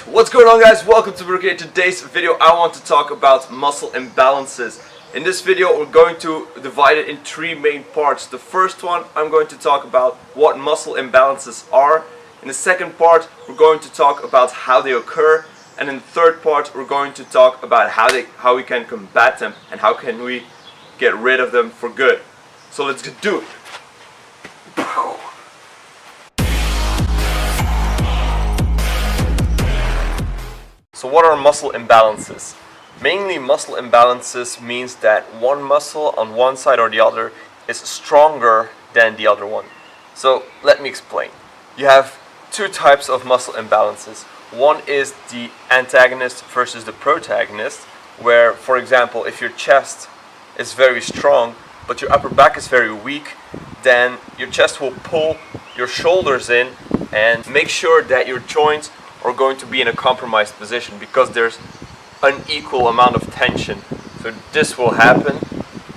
What's going on, guys? Welcome to Barrookie. In today's video I want to talk about muscle imbalances. In this video we're going to divide it in three main parts. The first one, I'm going to talk about what muscle imbalances are. In the second part we're going to talk about how they occur, and in the third part we're going to talk about how we can combat them and how can we get rid of them for good. So let's get do it. So what are muscle imbalances? Mainly muscle imbalances means that one muscle on one side or the other is stronger than the other one. So let me explain. You have two types of muscle imbalances. One is the antagonist versus the protagonist, where, for example, if your chest is very strong but your upper back is very weak, then your chest will pull your shoulders in and make sure that your joints are going to be in a compromised position because there's unequal amount of tension. So this will happen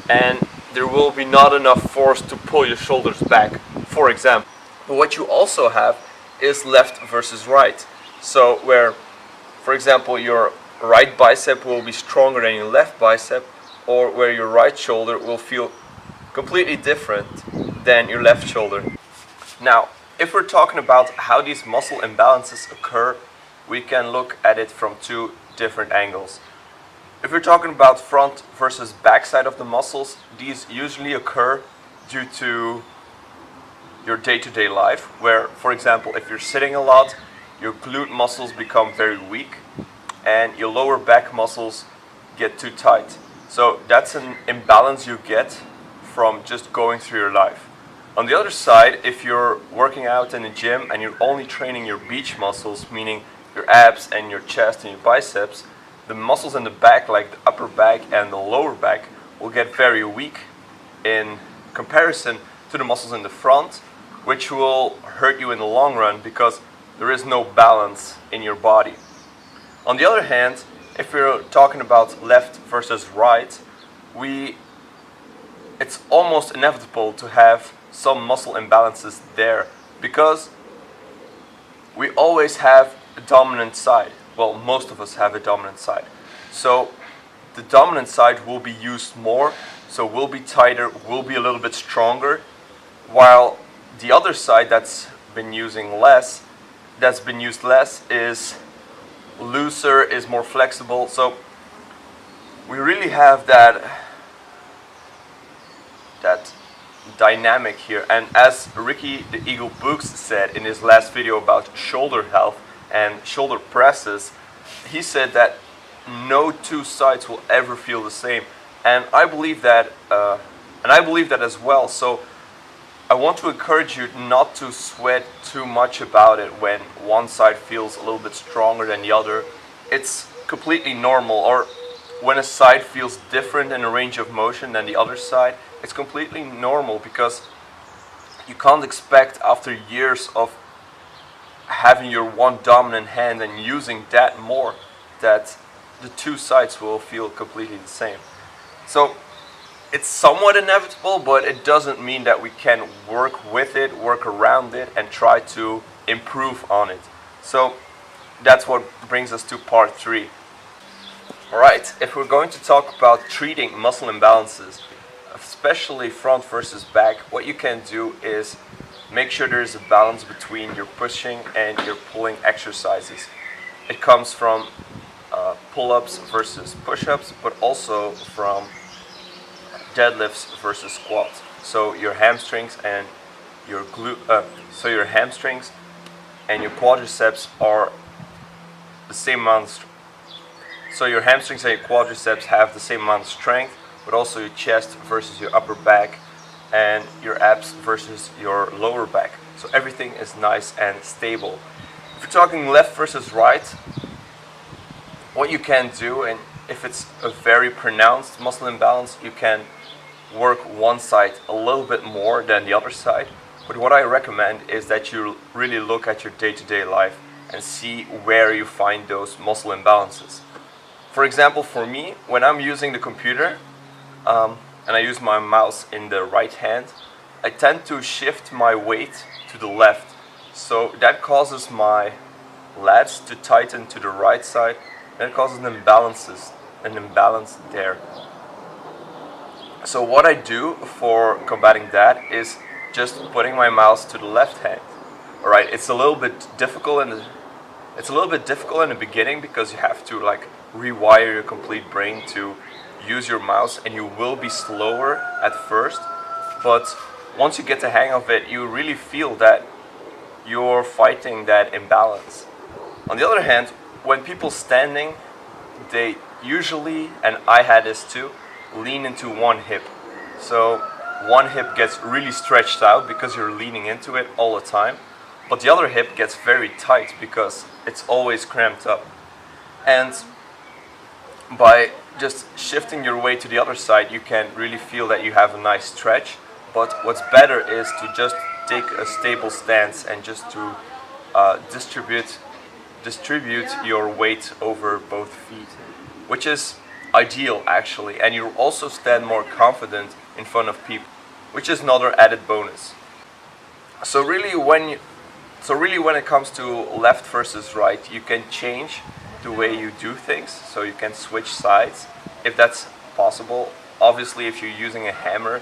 and there will be not enough force to pull your shoulders back, for example. But what you also have is left versus right. So where, for example, your right bicep will be stronger than your left bicep, or where your right shoulder will feel completely different than your left shoulder. Now, if we're talking about how these muscle imbalances occur, we can look at it from two different angles. If we're talking about front versus back side of the muscles, these usually occur due to your day-to-day life, where, for example, if you're sitting a lot, your glute muscles become very weak and your lower back muscles get too tight. So that's an imbalance you get from just going through your life. On the other side, if you're working out in the gym and you're only training your beach muscles, meaning your abs and your chest and your biceps, the muscles in the back, like the upper back and the lower back, will get very weak in comparison to the muscles in the front, which will hurt you in the long run because there is no balance in your body. On the other hand, if we're talking about left versus right, it's almost inevitable to have some muscle imbalances there because we always have a dominant side. Well, most of us have a dominant side. So the dominant side will be used more, so will be tighter, will be a little bit stronger, while the other side that's been used less is looser, is more flexible. So we really have that dynamic here. And as Ricky the Eagle Books said in his last video about shoulder health and shoulder presses, he said that no two sides will ever feel the same, and I believe that as well. So I want to encourage you not to sweat too much about it when one side feels a little bit stronger than the other. It's completely normal. Or when a side feels different in a range of motion than the other side, it's completely normal, because you can't expect after years of having your one dominant hand and using that more that the two sides will feel completely the same. So it's somewhat inevitable, but it doesn't mean that we can work with it, work around it, and try to improve on it. So that's what brings us to part 3. Alright, if we're going to talk about treating muscle imbalances, especially front versus back, what you can do is make sure there is a balance between your pushing and your pulling exercises. It comes from pull-ups versus push-ups, but also from deadlifts versus squats. So your hamstrings and your hamstrings and your quadriceps are the same amount. So your hamstrings and your quadriceps have the same amount of strength, but also your chest versus your upper back and your abs versus your lower back. So everything is nice and stable. If you're talking left versus right, what you can do, and if it's a very pronounced muscle imbalance, you can work one side a little bit more than the other side. But what I recommend is that you really look at your day-to-day life and see where you find those muscle imbalances. For example, for me, when I'm using the computer, and I use my mouse in the right hand, I tend to shift my weight to the left. So that causes my lats to tighten to the right side, and it causes an imbalance there. So what I do for combating that is just putting my mouse to the left hand. All right, it's a little bit difficult in the beginning because you have to like rewire your complete brain to use your mouse, and you will be slower at first, but once you get the hang of it, you really feel that you're fighting that imbalance. On the other hand, when people standing, they usually, and I had this too, lean into one hip. So one hip gets really stretched out because you're leaning into it all the time, but the other hip gets very tight because it's always cramped up. And by just shifting your weight to the other side, you can really feel that you have a nice stretch. But what's better is to just take a stable stance and just to distribute your weight over both feet, which is ideal actually, and you also stand more confident in front of people, which is another added bonus. So really when it comes to left versus right, you can change the way you do things, so you can switch sides if that's possible. Obviously, if you're using a hammer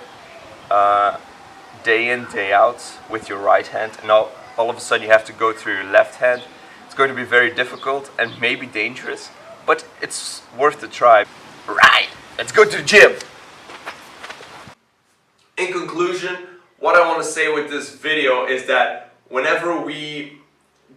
day in, day out with your right hand, and all of a sudden you have to go through your left hand, it's going to be very difficult and maybe dangerous, but it's worth the try. Right, let's go to the gym. In conclusion, what I want to say with this video is that whenever we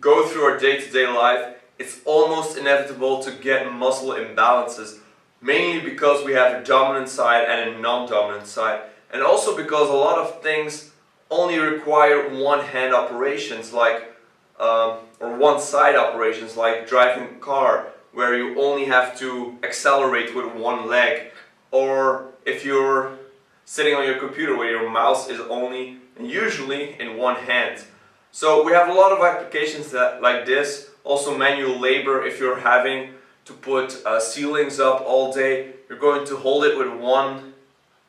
go through our day-to-day life, it's almost inevitable to get muscle imbalances, mainly because we have a dominant side and a non-dominant side, and also because a lot of things only require one-hand operations, like or one-side operations, like driving a car, where you only have to accelerate with one leg, or if you're sitting on your computer where your mouse is only and usually in one hand. So we have a lot of applications like this. Also manual labor, if you're having to put ceilings up all day, you're going to hold it with one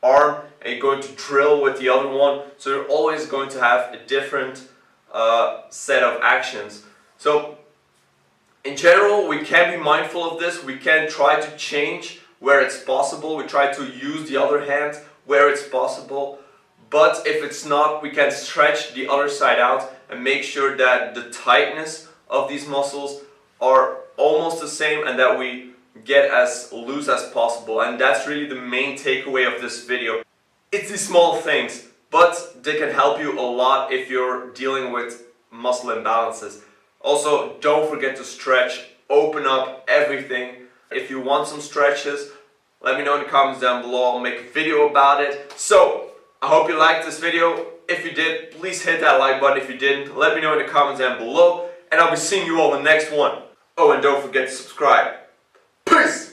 arm and you're going to drill with the other one. So you're always going to have a different set of actions. So in general, we can be mindful of this. We can try to change where it's possible. We try to use the other hand where it's possible. But if it's not, we can stretch the other side out and make sure that the tightness of these muscles are almost the same and that we get as loose as possible. And that's really the main takeaway of this video. It's these small things, but they can help you a lot if you're dealing with muscle imbalances. Also, don't forget to stretch, open up everything. If you want some stretches, let me know in the comments down below. I'll make a video about it. So, I hope you liked this video. If you did, please hit that like button. If you didn't, let me know in the comments down below. And I'll be seeing you all in the next one. Oh, and don't forget to subscribe. Peace!